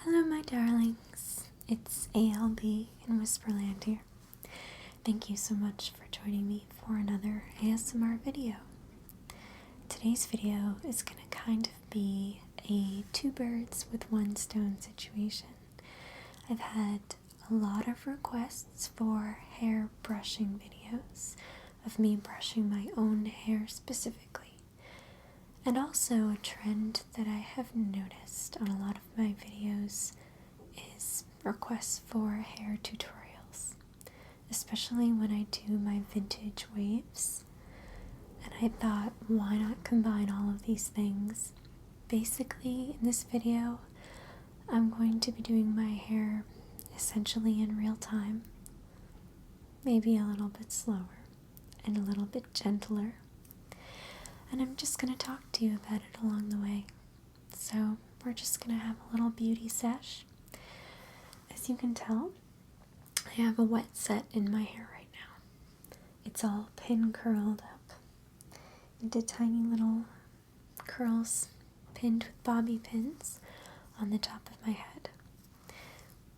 Hello, my darlings. It's ALB in Whisperland here. Thank you so much for joining me for another ASMR video. Today's video is going to kind of be a two birds with one stone situation. I've had a lot of requests for hair brushing videos, of me brushing my own hair specifically. And also a trend that I have noticed on a lot of my videos is requests for hair tutorials, especially when I do my vintage waves. And I thought, why not combine all of these things? Basically, in this video, I'm going to be doing my hair essentially in real time, maybe a little bit slower and a little bit gentler. And I'm just going to talk to you about it along the way. So we're just going to have a little beauty sesh. As you can tell, I have a wet set in my hair right now. It's all pin curled up into tiny little curls pinned with bobby pins on the top of my head.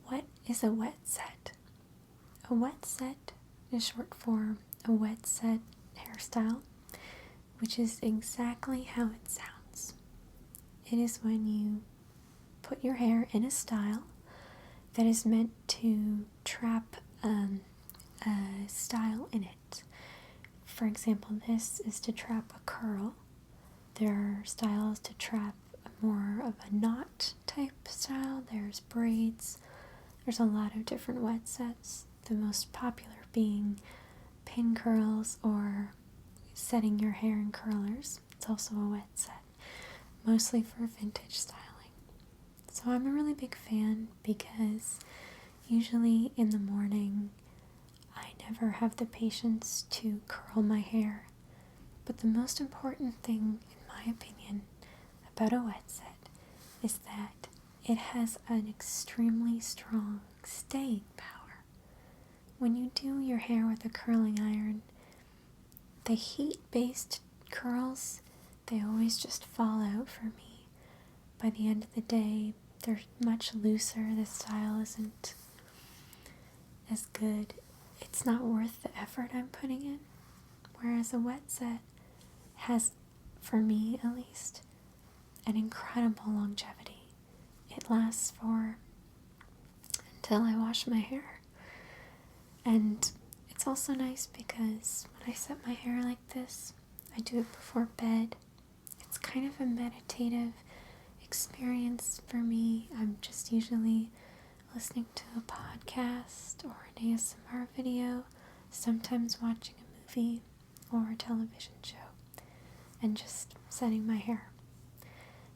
What is a wet set? A wet set is short for a wet set hairstyle, which is exactly how it sounds. It is when you put your hair in a style that is meant to trap a style in it. For example, this is to trap a curl. There are styles to trap more of a knot type style. There's braids. There's a lot of different wet sets. The most popular being pin curls or setting your hair in curlers. It's also a wet set, mostly for vintage styling. So I'm a really big fan because usually in the morning I never have the patience to curl my hair. But the most important thing, in my opinion, about a wet set is that it has an extremely strong staying power. When you do your hair with a curling iron, the heat-based curls, they always just fall out for me. By the end of the day, they're much looser. The style isn't as good. It's not worth the effort I'm putting in. Whereas a wet set has, for me at least, an incredible longevity. It lasts for until I wash my hair. And it's also nice because when I set my hair like this, I do it before bed. It's kind of a meditative experience for me. I'm just usually listening to a podcast or an ASMR video, sometimes watching a movie or a television show, and just setting my hair.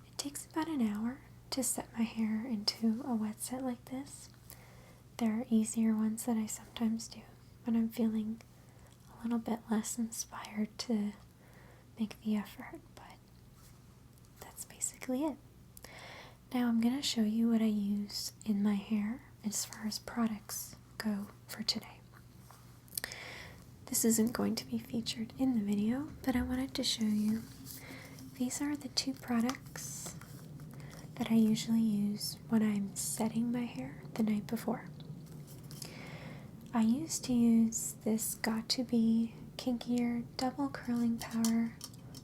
It takes about an hour to set my hair into a wet set like this. There are easier ones that I sometimes do when I'm feeling a little bit less inspired to make the effort, but that's basically it. Now I'm going to show you what I use in my hair as far as products go for today. This isn't going to be featured in the video, but I wanted to show you. These are the two products that I usually use when I'm setting my hair the night before. I used to use this Got2b Kinkier Double Curling Power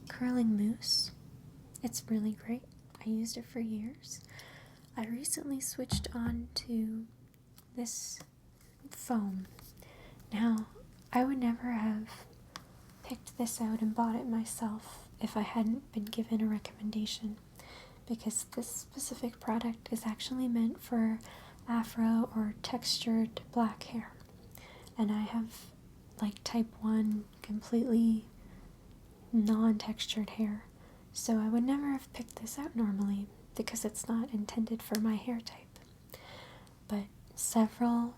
Curling Mousse. It's really great. I used it for years. I recently switched on to this foam. Now, I would never have picked this out and bought it myself if I hadn't been given a recommendation, because this specific product is actually meant for afro or textured black hair. And I have like type 1 completely non-textured hair, so I would never have picked this out normally because it's not intended for my hair type. But several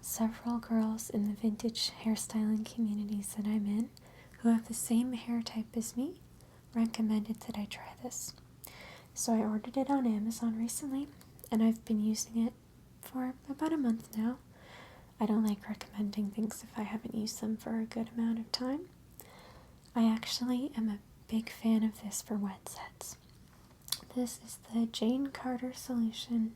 girls in the vintage hairstyling communities that I'm in who have the same hair type as me recommended that I try this. So I ordered it on Amazon recently, and I've been using it for about a month now. I don't like recommending things if I haven't used them for a good amount of time. I actually am a big fan of this for wet sets. This is the Jane Carter solution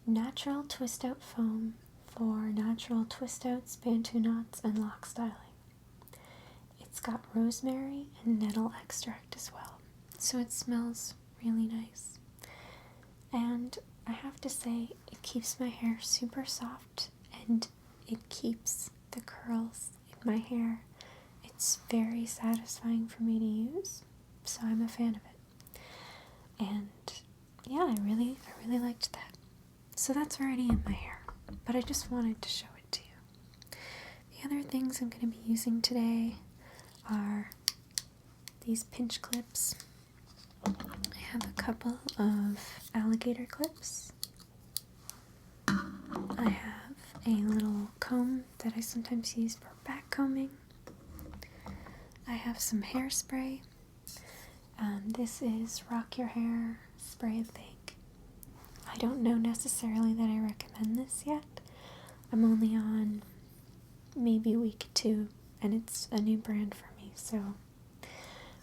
natural twist out foam for natural twist outs, bantu knots, and lock styling. It's got rosemary and nettle extract as well, so it smells really nice. And I have to say, it keeps my hair super soft and it keeps the curls in my hair. It's very satisfying for me to use, so I'm a fan of it. And yeah, I really liked that. So that's already in my hair, but I just wanted to show it to you. The other things I'm going to be using today are these pinch clips. I have a couple of alligator clips. I have a little comb that I sometimes use for back combing. I have some hairspray. This is Rock Your Hair Spray and Bake. I don't know necessarily that I recommend this yet. I'm only on maybe week 2, and it's a new brand for me, so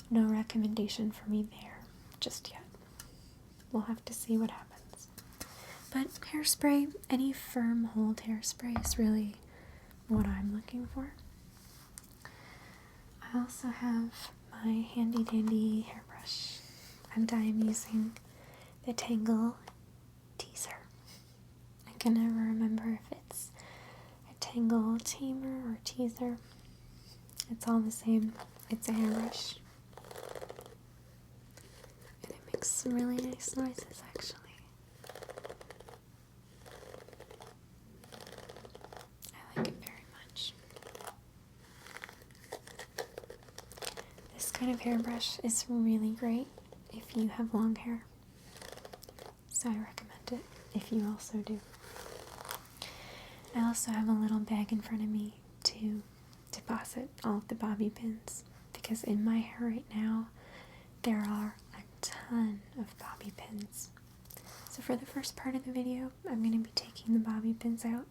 no recommendation for me there just yet. We'll have to see what happens. But hairspray, any firm hold hairspray is really what I'm looking for. I also have my handy dandy hairbrush, and I'm using the Tangle Teaser. I can never remember if it's a Tangle Tamer or Teaser. It's all the same. It's a hairbrush. And it makes some really nice noises, actually. I like it very much. This kind of hairbrush is really great if you have long hair. So I recommend it if you also do. I also have a little bag in front of me to deposit all of the bobby pins, because in my hair right now there are a ton of bobby pins. So for the first part of the video, I'm going to be taking the bobby pins out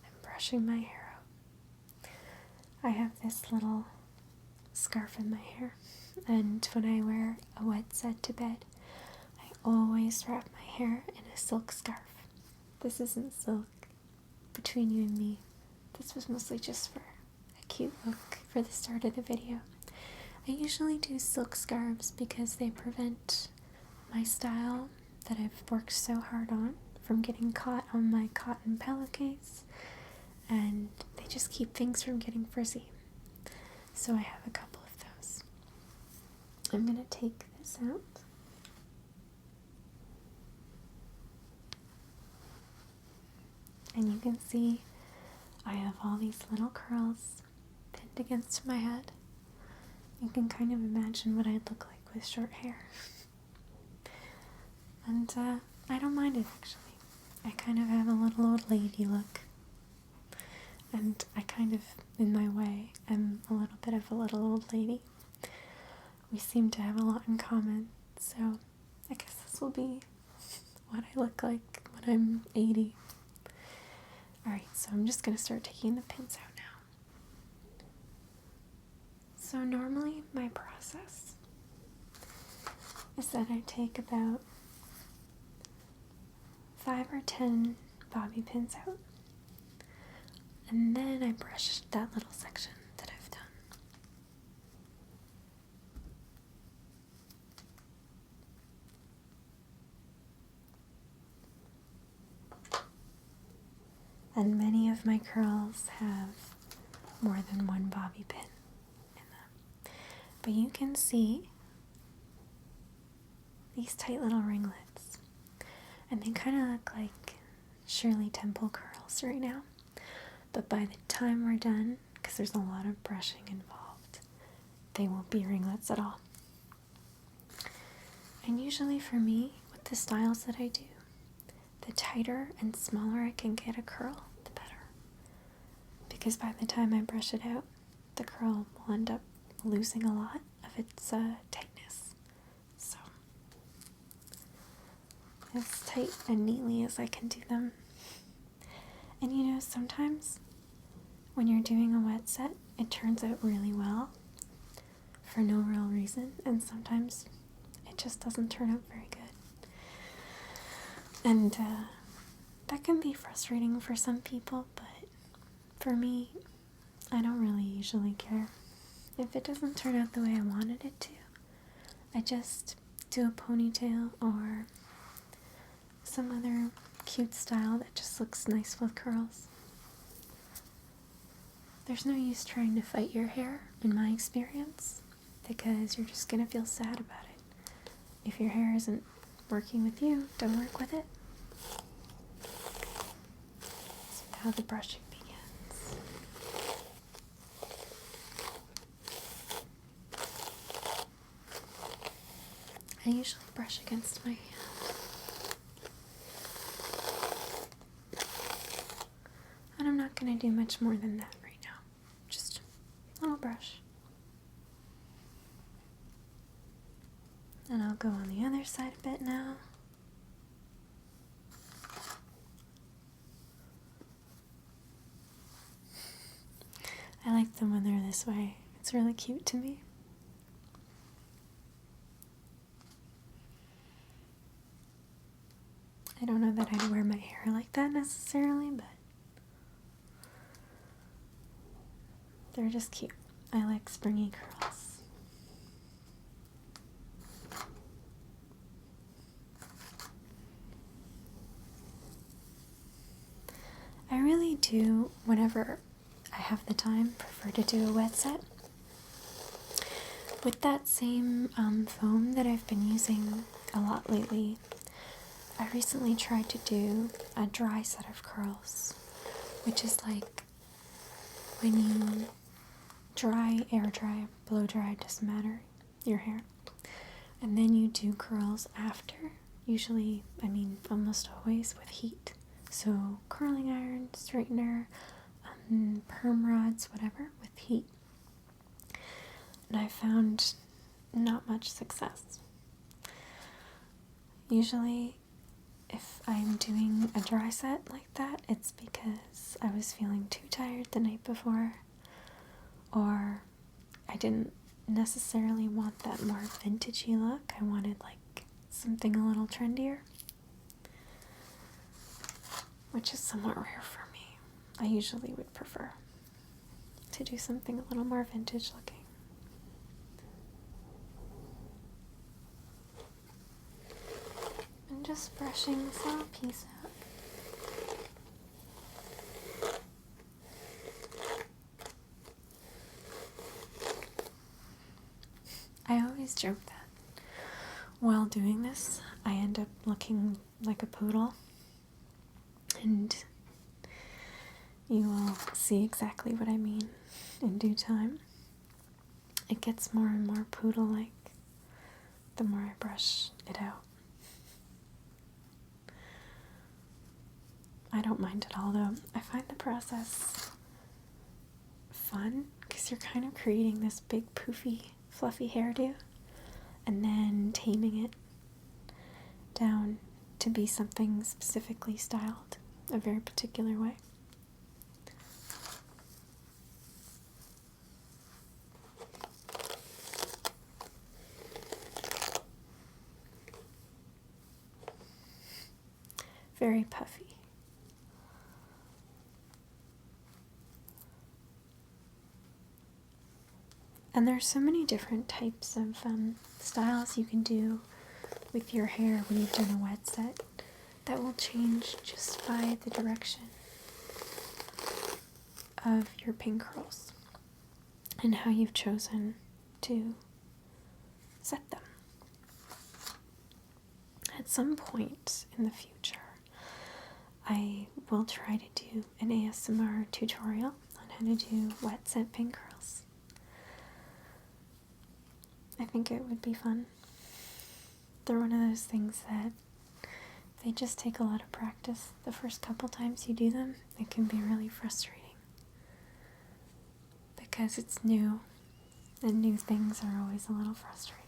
and brushing my hair out. I have this little scarf in my hair, and when I wear a wet set to bed, I always wrap my hair in a silk scarf. This isn't silk, between you and me. This was mostly just for a cute look for the start of the video. I usually do silk scarves because they prevent my style that I've worked so hard on from getting caught on my cotton pillowcase, and they just keep things from getting frizzy. So I have a couple of those. I'm going to take this out. And you can see I have all these little curls pinned against my head. You can kind of imagine what I'd look like with short hair. And I don't mind it, actually. I kind of have a little old lady look. And I kind of, in my way, am a little bit of a little old lady. We seem to have a lot in common, so I guess this will be what I look like when I'm 80. Alright, so I'm just going to start taking the pins out now. So normally my process is that I take about 5 or 10 bobby pins out, and then I brush that little section that I've done. And many of my curls have more than one bobby pin in them. But you can see these tight little ringlets, and they kind of look like Shirley Temple curls right now. But by the time we're done, because there's a lot of brushing involved, they won't be ringlets at all. And usually for me, with the styles that I do, the tighter and smaller I can get a curl, the better. Because by the time I brush it out, the curl will end up losing a lot of its tightness. So, as tight and neatly as I can do them. And you know, sometimes when you're doing a wet set, it turns out really well for no real reason, and sometimes it just doesn't turn out very good. And that can be frustrating for some people, but for me, I don't really usually care. If it doesn't turn out the way I wanted it to, I just do a ponytail or some other cute style that just looks nice with curls. There's no use trying to fight your hair, in my experience, because you're just gonna feel sad about it. If your hair isn't working with you, don't work with it. So now the brushing begins. I usually brush against my hand. And I'm not going to do much more than that right now. Just a little brush. And I'll go on the other side a bit now. I like them when they're this way. It's really cute to me. I don't know that I'd wear my hair like that necessarily, but they're just cute. I like springy curls. I really do, whenever I have the time, prefer to do a wet set. With that same foam that I've been using a lot lately, I recently tried to do a dry set of curls, which is like when you dry, air dry, blow dry, doesn't matter, your hair, and then you do curls after, usually, almost always with heat. So curling iron, straightener, perm rods, whatever, with heat. And I found not much success. Usually, if I'm doing a dry set like that, it's because I was feeling too tired the night before, or I didn't necessarily want that more vintagey look. I wanted like something a little trendier, which is somewhat rare for me. I usually would prefer to do something a little more vintage looking. And just brushing this little piece out. I always joke that while doing this, I end up looking like a poodle, and you will see exactly what I mean in due time. It gets more and more poodle-like the more I brush it out. I don't mind at all, though. I find the process fun because you're kind of creating this big poofy fluffy hairdo and then taming it down to be something specifically styled a very particular way. Very puffy. And there's so many different types of styles you can do with your hair when you've done a wet set that will change just by the direction of your pin curls and how you've chosen to set them. At some point in the future, I will try to do an ASMR tutorial on how to do wet set pin curls. I think it would be fun. They're one of those things that they just take a lot of practice. The first couple times you do them, it can be really frustrating because it's new, and new things are always a little frustrating.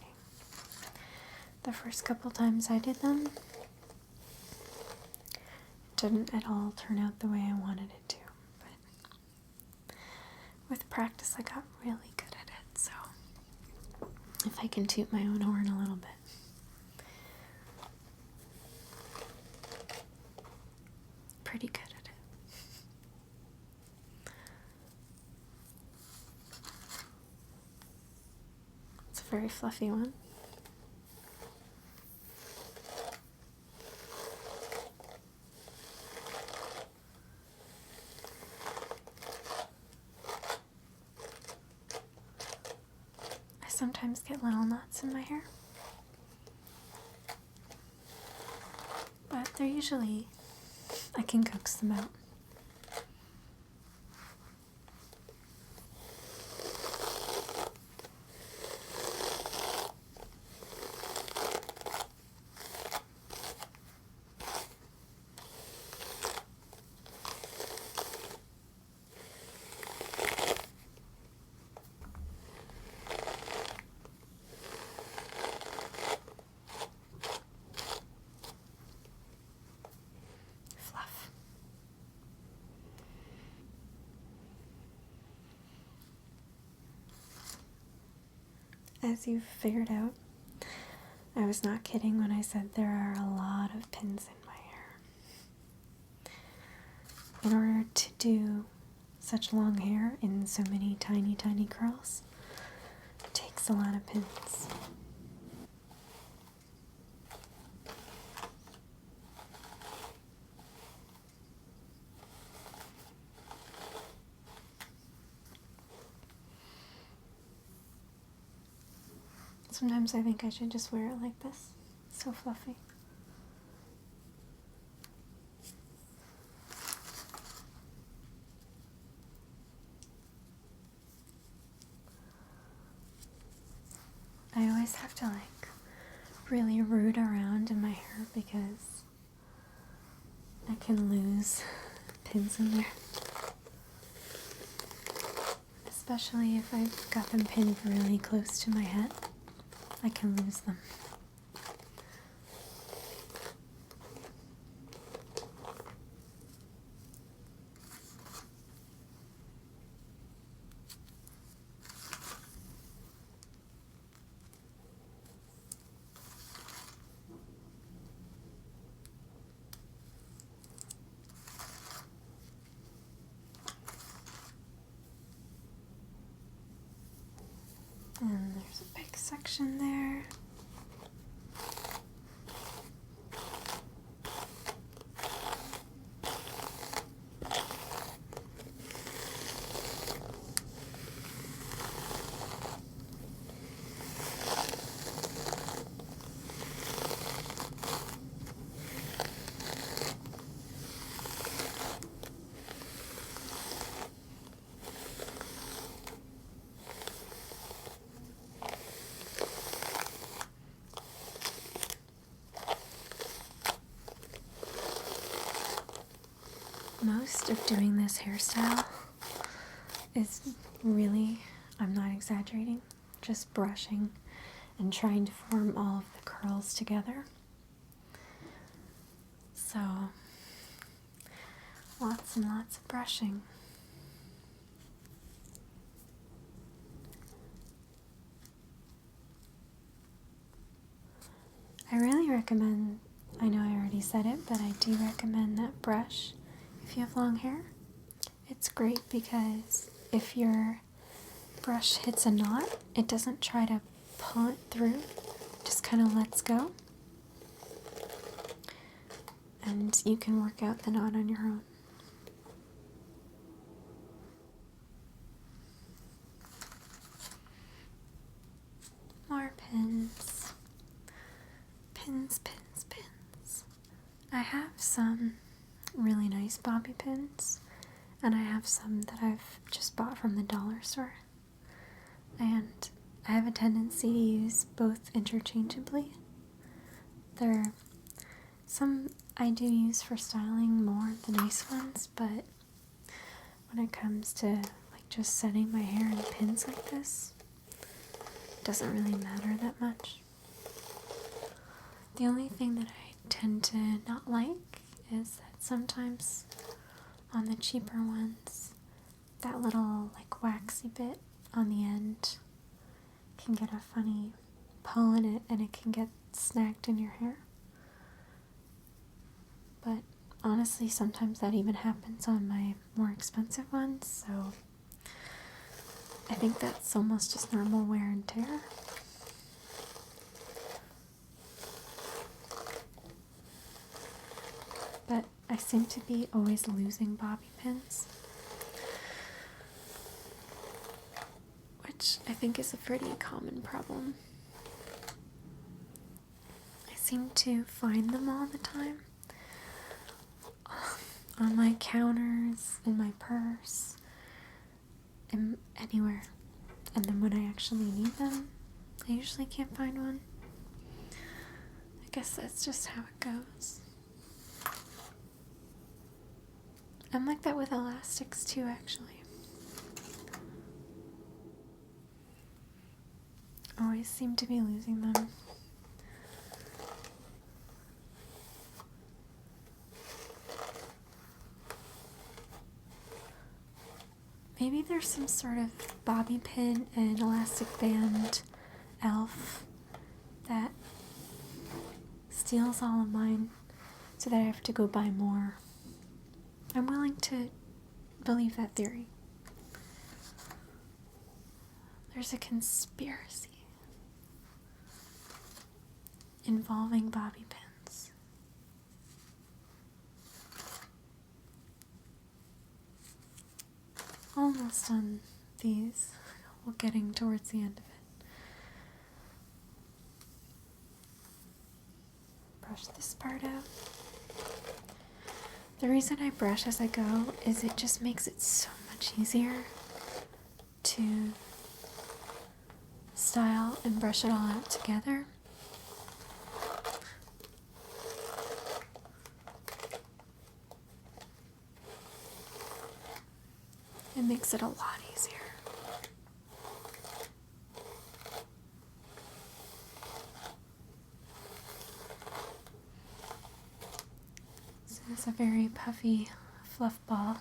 The first couple times I did them, it didn't at all turn out the way I wanted it to, but with practice I got really good at it, so if I can toot my own horn a little bit. pretty good at it. It's a very fluffy one. I sometimes get little knots in my hair, but they're usually, I can coax them out. As you've figured out, I was not kidding when I said there are a lot of pins in my hair. In order to do such long hair in so many tiny, tiny curls, it takes a lot of pins. Sometimes I think I should just wear it like this. It's so fluffy. I always have to really root around in my hair because I can lose pins in there. Especially if I've got them pinned really close to my head. I can lose them. And there's a big section there. Most of doing this hairstyle is really, I'm not exaggerating, just brushing and trying to form all of the curls together. So, lots and lots of brushing. I really recommend, I know I already said it, but I do recommend that brush if you have long hair. It's great because if your brush hits a knot, it doesn't try to pull it through, it just kind of lets go. And you can work out the knot on your own. More pins. Pins, pins, pins. I have some really nice bobby pins, and I have some that I've just bought from the dollar store. And I have a tendency to use both interchangeably. Some I do use for styling more, the nice ones, but when it comes to just setting my hair in pins like this, it doesn't really matter that much. The only thing that I tend to not like is that sometimes on the cheaper ones, that little waxy bit on the end can get a funny pull in it and it can get snagged in your hair. But honestly, sometimes that even happens on my more expensive ones, so I think that's almost just normal wear and tear. But I seem to be always losing bobby pins, which I think is a pretty common problem. I seem to find them all the time on my counters, in my purse, and anywhere. And then when I actually need them, I usually can't find one. I guess that's just how it goes. I'm like that with elastics too, actually. Always seem to be losing them. Maybe there's some sort of bobby pin and elastic band elf that steals all of mine so that I have to go buy more. I'm willing to believe that theory. There's a conspiracy involving bobby pins. Almost done these. We're getting towards the end of it. Brush this part out. The reason I brush as I go is it just makes it so much easier to style and brush it all out together. It makes it a lot easier. So it's a very puffy fluff ball.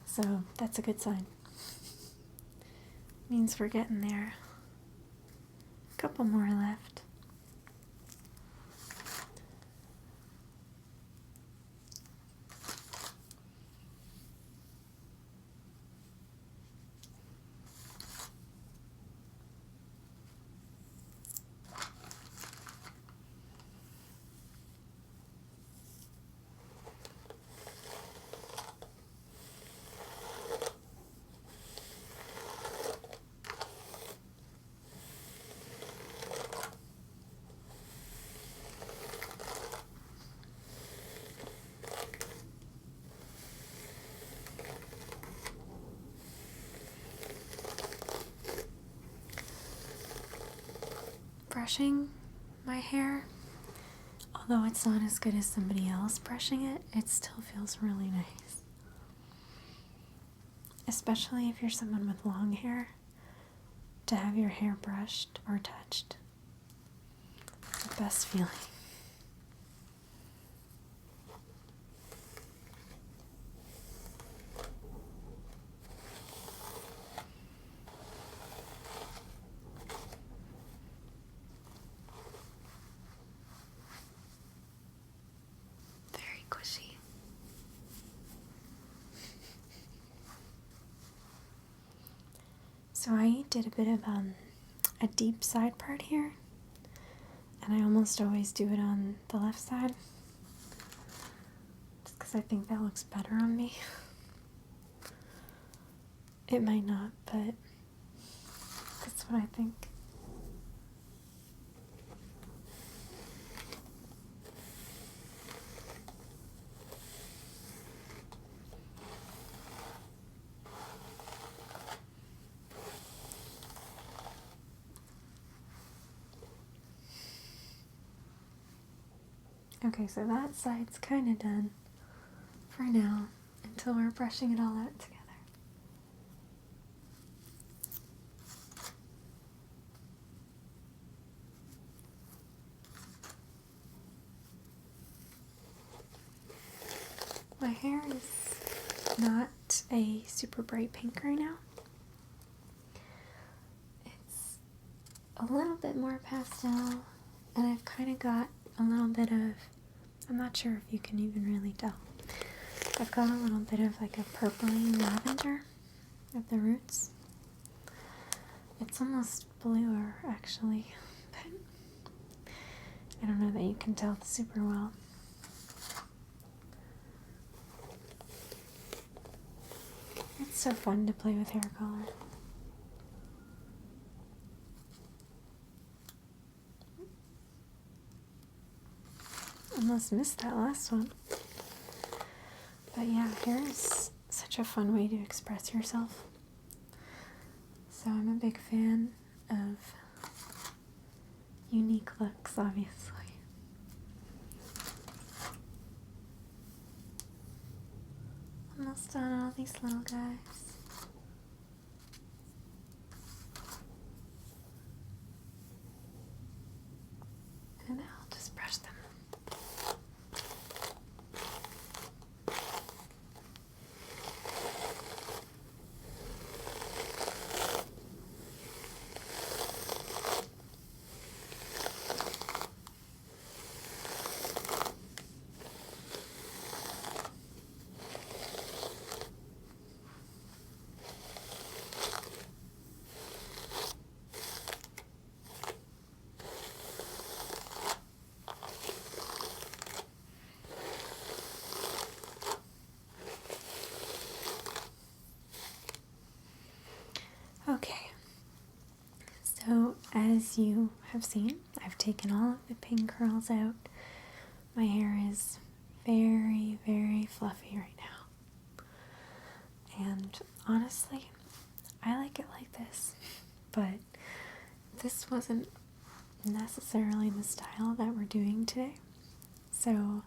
So that's a good sign. Means we're getting there. A couple more left. Brushing my hair, although it's not as good as somebody else brushing it, it still feels really nice. Especially if you're someone with long hair, to have your hair brushed or touched. It's the best feeling. So I did a bit of a deep side part here, and I almost always do it on the left side, just because I think that looks better on me. It might not, but that's what I think. Okay, so that side's kind of done for now until we're brushing it all out together. My hair is not a super bright pink right now. It's a little bit more pastel, and I've kind of got a little bit of, I'm not sure if you can even really tell. I've got a little bit of like a purpley lavender at the roots. It's almost bluer actually, but I don't know that you can tell super well. It's so fun to play with hair color. Almost missed that last one. But yeah, hair is such a fun way to express yourself. So I'm a big fan of unique looks, obviously. Almost done all these little guys. And now I'll just brush them. Okay, so as you have seen, I've taken all of the pin curls out. My hair is very, very fluffy right now. And honestly, I like it like this, but this wasn't necessarily the style that we're doing today. So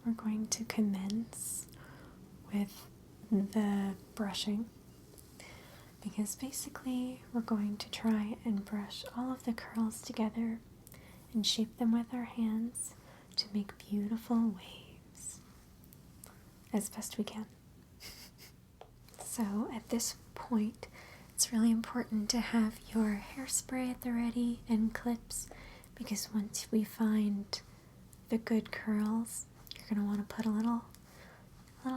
we're going to commence with the brushing, because basically we're going to try and brush all of the curls together and shape them with our hands to make beautiful waves as best we can. So at this point, it's really important to have your hairspray at the ready and clips, because once we find the good curls, you're going to want to put a little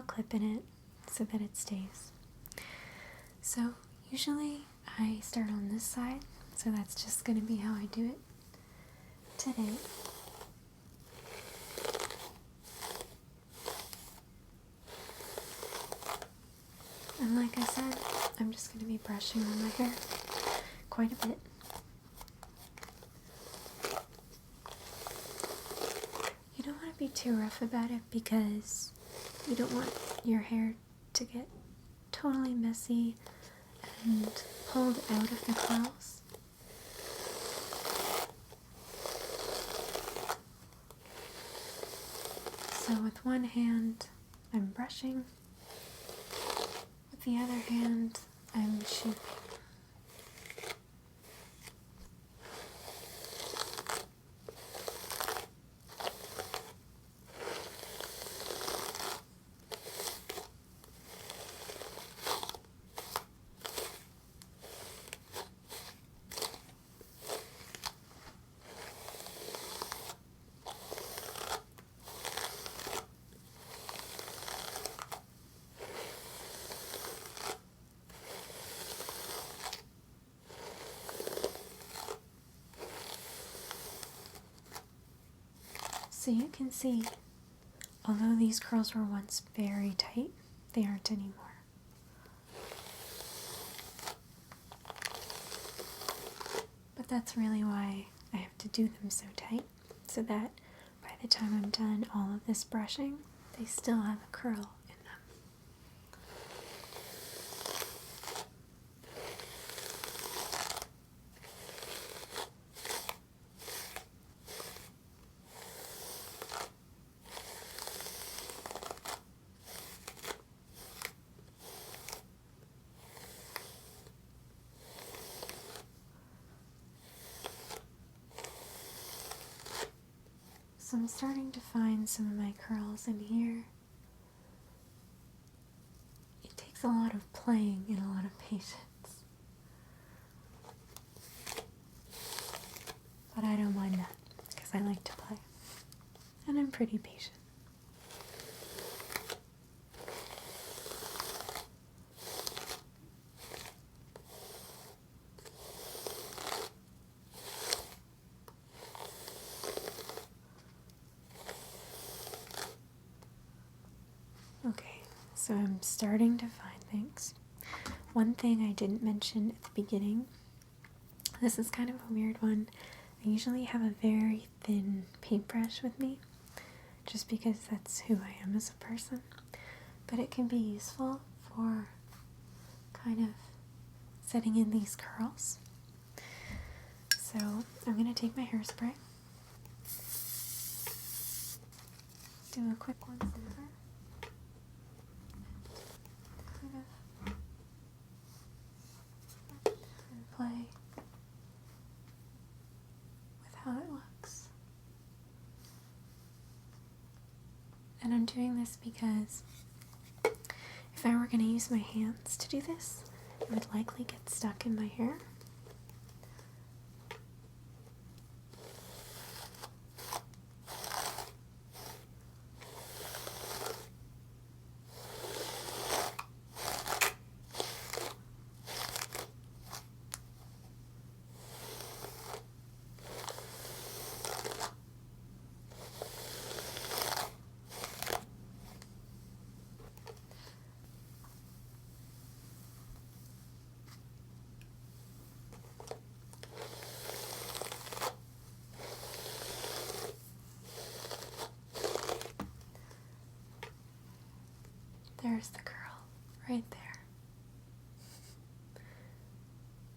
clip in it so that it stays. So usually I start on this side, so that's just going to be how I do it today. And like I said, I'm just going to be brushing on my hair quite a bit. You don't want to be too rough about it, because you don't want your hair to get totally messy and pulled out of the curls. So with one hand, I'm brushing. With the other hand, I'm shaping. So you can see, although these curls were once very tight, they aren't anymore. But that's really why I have to do them so tight, so that by the time I'm done all of this brushing, they still have a curl in them. So I'm starting to find some of my curls in here. It takes a lot of playing and a lot of patience. But I don't mind that, because I like to play. and I'm pretty patient. Okay, so I'm starting to find things. One thing I didn't mention at the beginning, this is kind of a weird one. I usually have a very thin paintbrush with me, just because that's who I am as a person. But it can be useful for kind of setting in these curls. So I'm going to take my hairspray, do a quick once over. And play with how it looks. And I'm doing this because if I were going to use my hands to do this, it would likely get stuck in my hair. There's the curl, right there.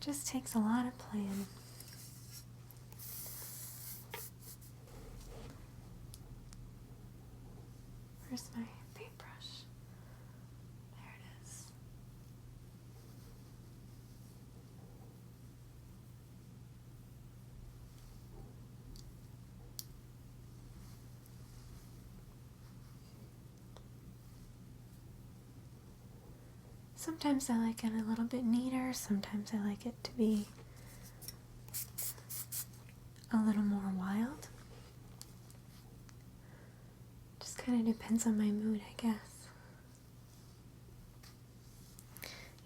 Just takes a lot of planning. Where's my paintbrush? There it is. Sometimes I like it a little bit neater, sometimes I like it to be a little more wild. Just kind of depends on my mood, I guess.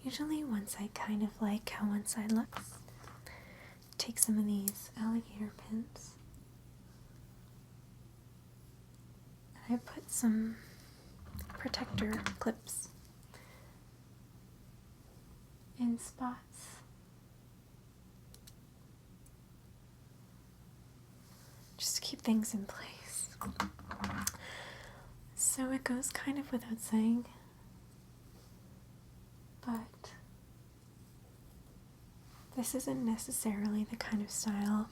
Usually once I kind of like how one side looks, take some of these alligator pins and I put some protector clips in spots. Just to keep things in place. So it goes kind of without saying, but this isn't necessarily the kind of style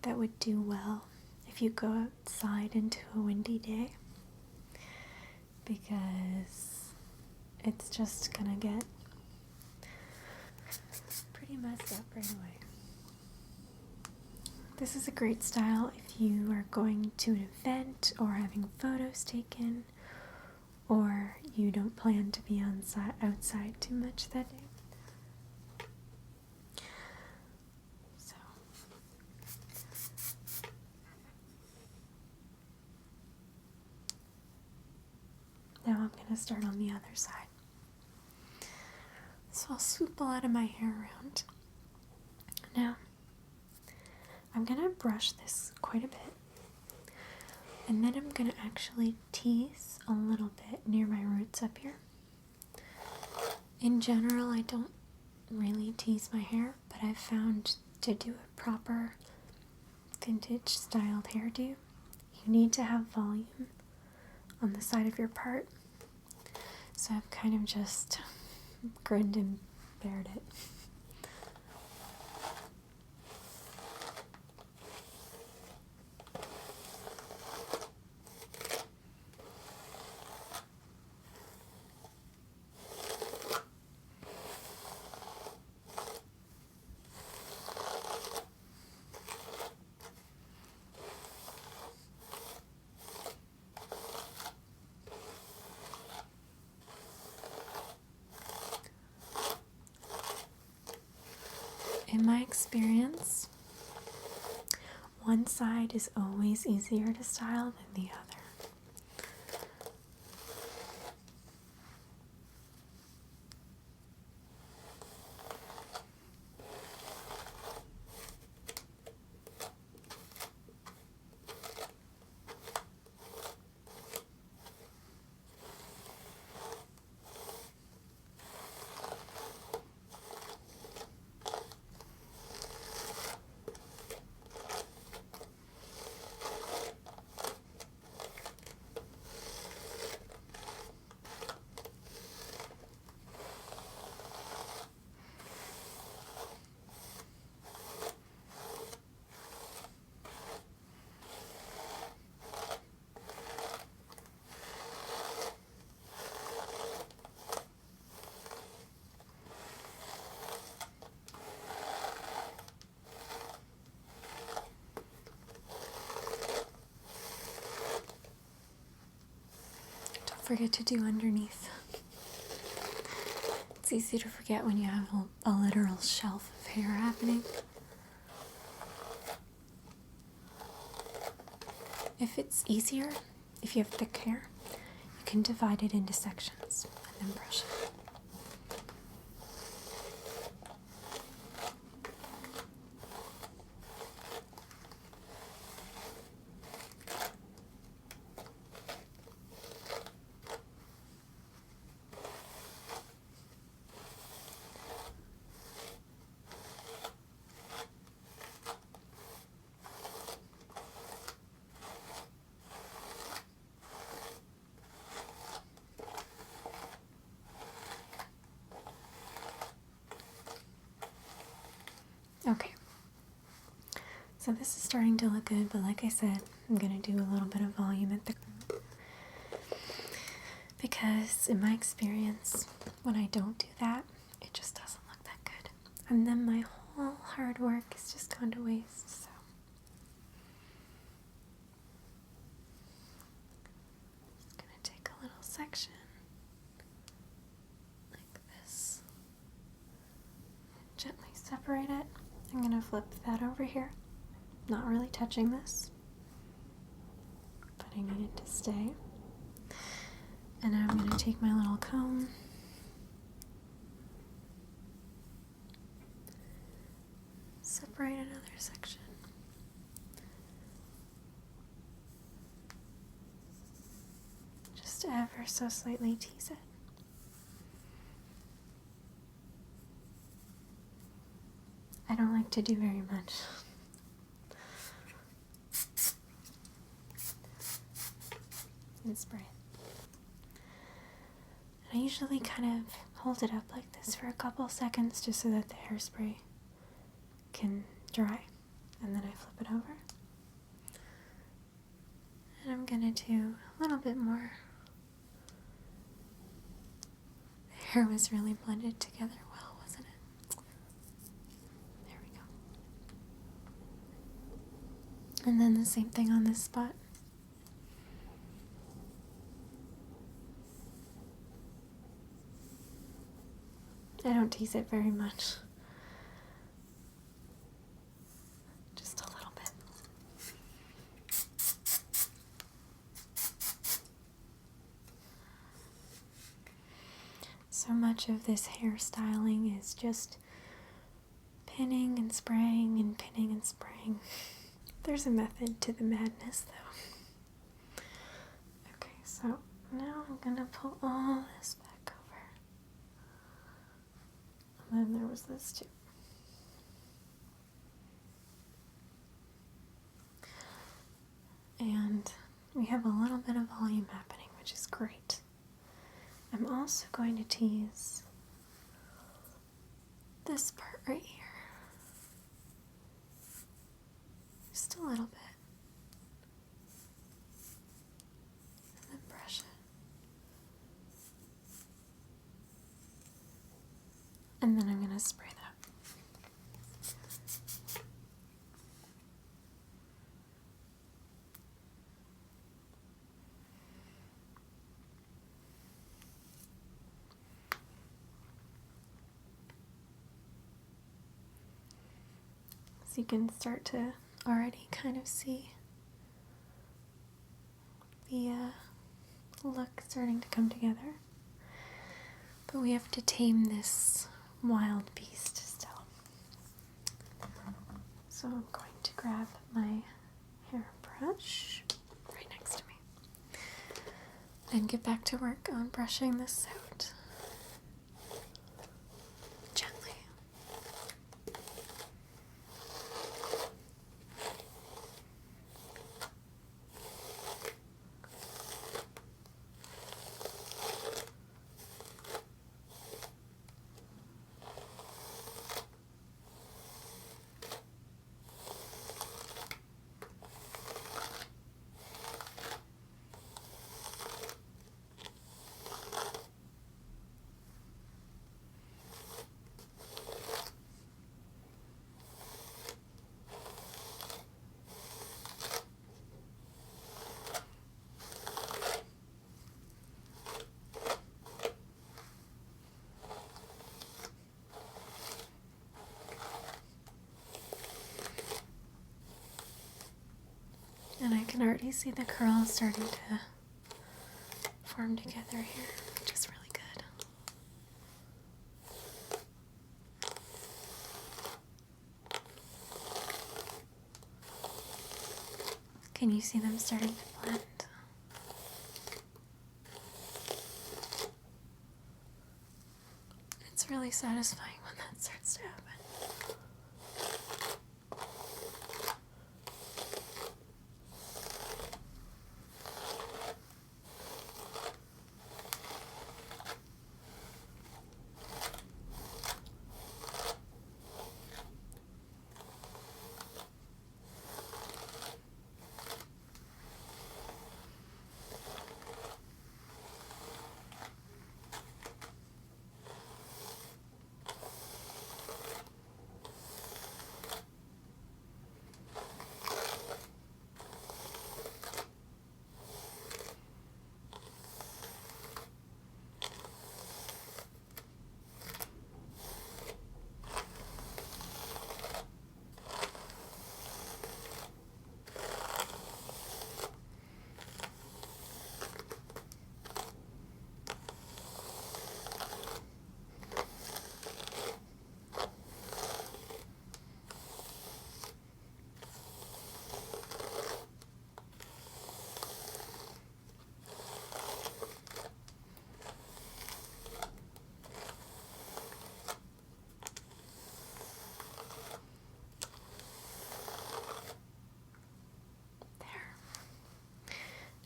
that would do well if you go outside into a windy day, because it's just gonna get pretty messed up right away. This is a great style if you are going to an event or having photos taken, or you don't plan to be outside too much that day. So, now I'm going to start on the other side. So I'll swoop a lot of my hair around. Now, I'm going to brush this quite a bit, and then I'm going to actually tease a little bit near my roots up here. In general, I don't really tease my hair, but I've found to do a proper vintage styled hairdo, you need to have volume on the side of your part. So I've kind of just grinned and bared it. In my experience, one side is always easier to style than the other. Forget to do underneath. It's easy to forget when you have a literal shelf of hair happening. If it's easier, if you have thick hair, you can divide it into sections and then brush it. Okay, so this is starting to look good, but like I said, I'm going to do a little bit of volume at the because in my experience, when I don't do that, it just doesn't look that good. And then my whole hard work is just gone to waste, so. Just going to take a little section like this, gently separate it. I'm going to flip that over here, not really touching this, but I need it to stay. And now I'm going to take my little comb, separate another section. Just ever so slightly tease it. I don't like to do very much. And spray it. And I usually kind of hold it up like this for a couple seconds just so that the hairspray can dry. And then I flip it over. And I'm gonna do a little bit more. The hair was really blended together well, wasn't it? There we go. And then the same thing on this spot. I don't tease it very much. Just a little bit. So much of this hairstyling is just pinning and spraying and pinning and spraying. There's a method to the madness, though. Okay, so now I'm gonna pull all this back over. And then there was this too. And we have a little bit of volume happening, which is great. I'm also going to tease this part right here. Just a little bit. And then brush it. And then I'm going to spray that. So you can start to already kind of see the look starting to come together. But we have to tame this wild beast still. So I'm going to grab my hairbrush right next to me and get back to work on brushing this out gently. And I can already see the curls starting to form together here, which is really good. Can you see them starting to blend? It's really satisfying when that starts to happen.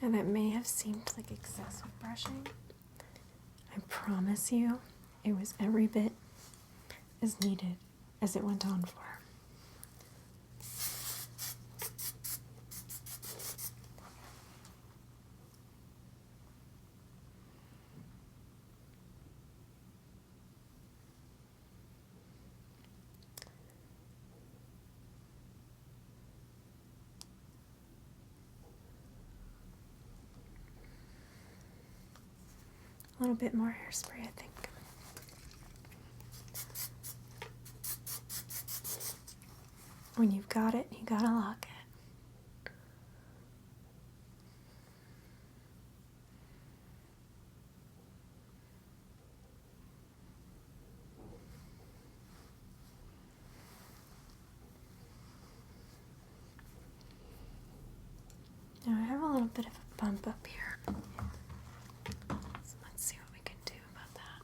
Now that may have seemed like excessive brushing. I promise you, it was every bit as needed as it went on for. A little bit more hairspray, I think. When you've got it, you gotta lock it. Now I have a little bit of a bump up here. So let's see what we can do about that.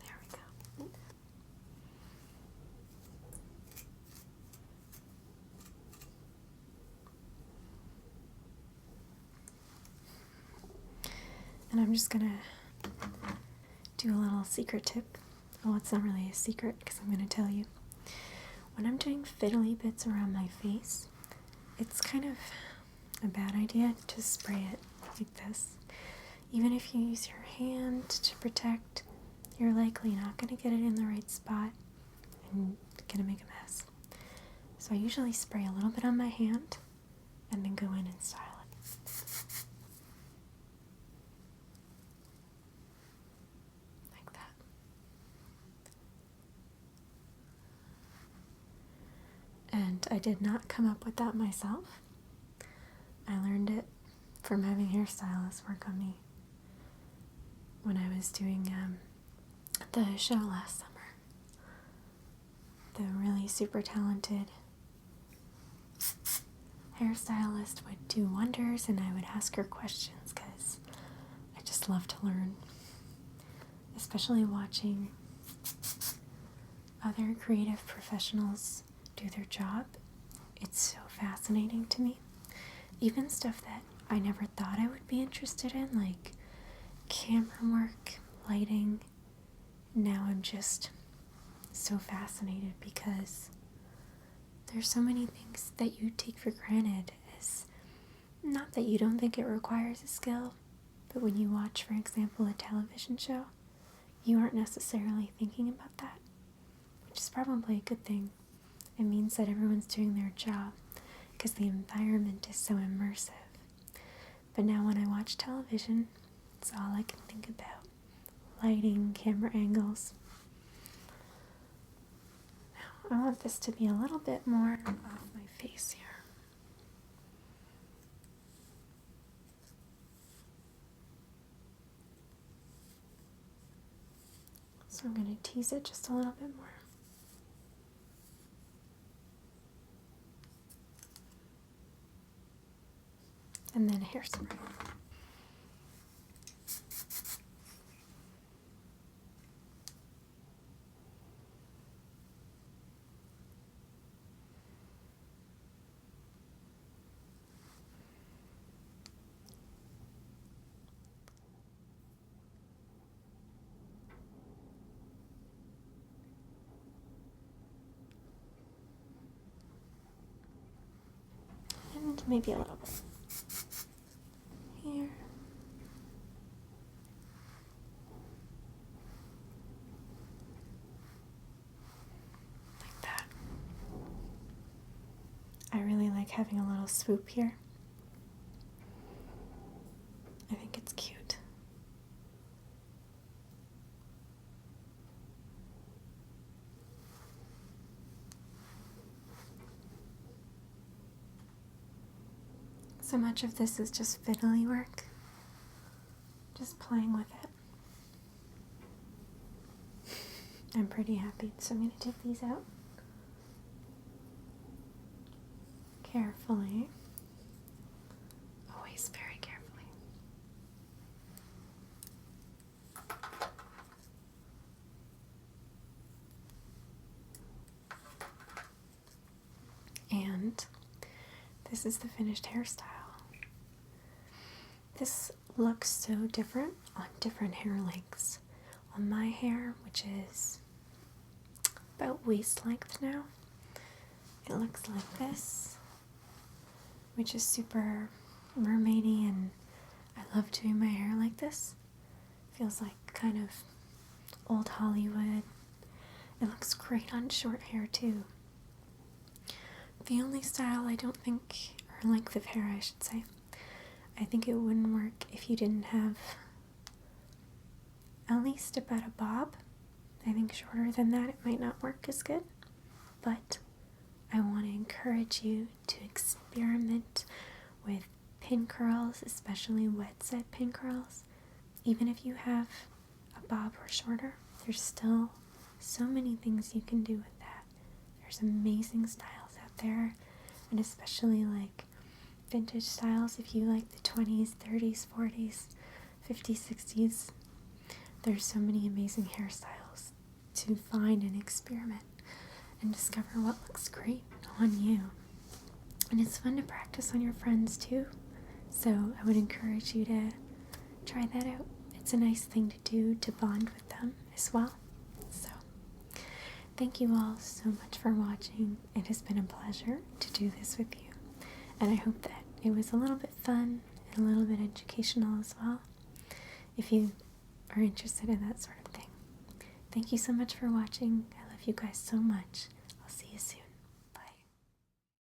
There we go. And I'm just gonna do a little secret tip. Well, it's not really a secret because I'm gonna tell you. When I'm doing fiddly bits around my face, it's kind of a bad idea to spray it like this. Even if you use your hand to protect, you're likely not going to get it in the right spot and going to make a mess. So I usually spray a little bit on my hand and then go in and style it. Like that. I did not come up with that myself. I learned it from having hairstylists work on me when I was doing the show last summer. The really super talented hairstylist would do wonders, and I would ask her questions because I just love to learn, especially watching other creative professionals do their job. It's so fascinating to me. Even stuff that I never thought I would be interested in, like camera work, lighting. Now I'm just so fascinated because there's so many things that you take for granted, as not that you don't think it requires a skill, but when you watch, for example, a television show, you aren't necessarily thinking about that, which is probably a good thing. It means that everyone's doing their job because the environment is so immersive. But now when I watch television, it's all I can think about. Lighting, camera angles. Now, I want this to be a little bit more off my face here. So I'm going to tease it just a little bit more. And then hairspray. And maybe a little bit here. Like that. I really like having a little swoop here. I think it's cute. So much of this is just fiddly work. Just playing with it. I'm pretty happy, so I'm going to take these out carefully. Always very carefully. And this is the finished hairstyle. This looks so different on different hair lengths. On my hair, which is about waist length now, it looks like this, which is super mermaidy, and I love doing my hair like this. Feels like kind of old Hollywood. It looks great on short hair too. The only style I don't think, or length of hair I should say, I think it wouldn't work if you didn't have at least about a bob. I think shorter than that it might not work as good, but I want to encourage you to experiment with pin curls, especially wet set pin curls. Even if you have a bob or shorter, there's still so many things you can do with that. There's amazing styles out there, and especially like vintage styles, if you like the 20s, 30s, 40s, 50s, 60s. There's so many amazing hairstyles to find and experiment and discover what looks great on you. And it's fun to practice on your friends too. So I would encourage you to try that out. It's a nice thing to do to bond with them as well. So thank you all so much for watching. It has been a pleasure to do this with you. And I hope that it was a little bit fun and a little bit educational as well, if you are interested in that sort of thing. Thank you so much for watching. I love you guys so much. I'll see you soon.